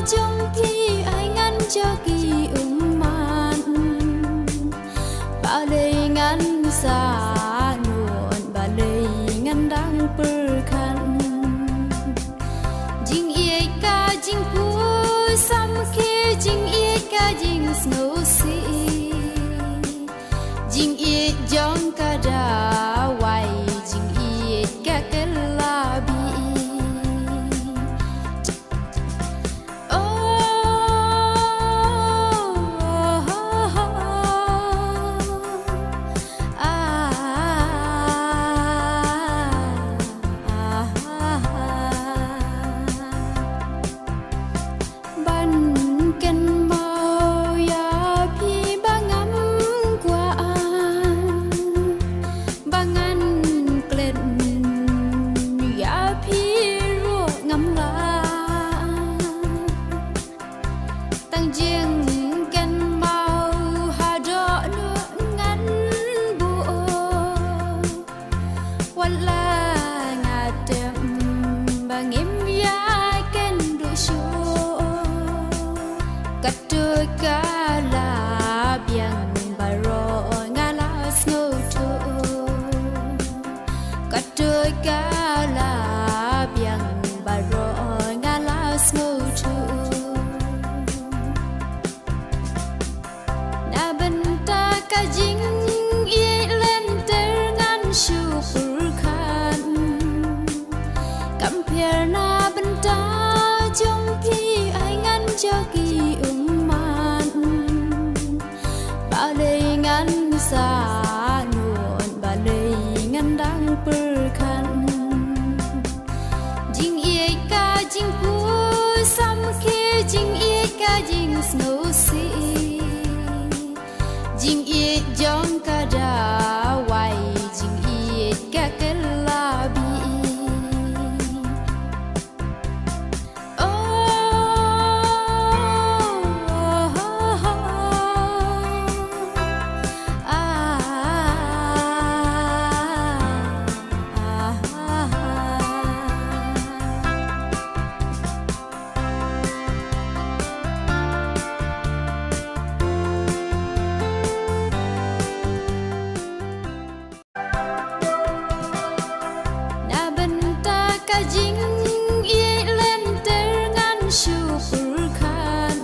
trong khi ai ngăn cho kỳ man ba lê ngăn xa nuột ba lê ngăn đang perkan Jingieid ka jing pu sam khi Jingieid ka jing snow si Jingieid jong ka da wai Jingieid ka kelabi Nabynta ka Jingieid lên ter ngan shu perkan Kampir Nabynta trong khi ai ngăn cho kỳ man ba lê ngăn xa nuột ba lê ngăn đang perkan Jingieid ka jing pu sam khi Jingieid ka jing snow si Jingieid jong ka da wai Jingieid ka kelabi Jingieid lên ter ngan shu perkan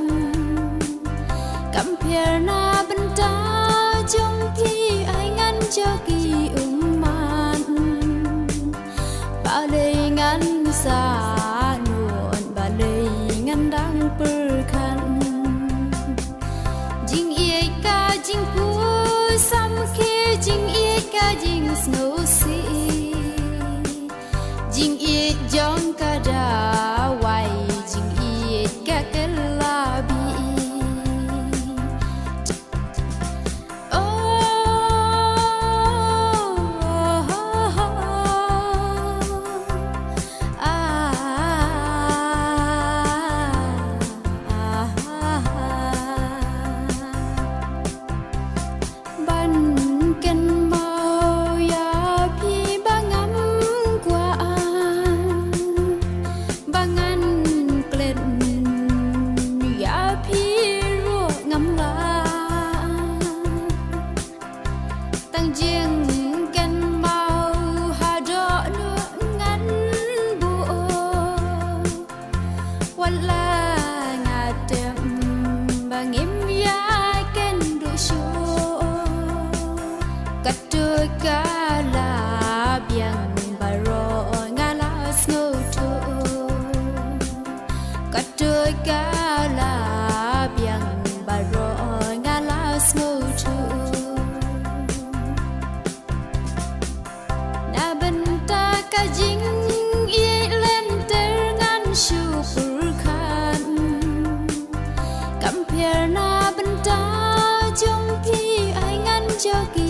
Kampir Nabynta trong khi ai ngăn cho kỳ man ba lê ngăn xa nuột ba lê ngăn đang perkan Jingieid ka jing pu sam khi Jingieid ka jing snow si Jingieid jong ka da wai Jingieid ka kelabi Nabynta ka Jingieid lên ter ngan shu perkan Kampir Nabynta trong khi ai ngăn cho kỳ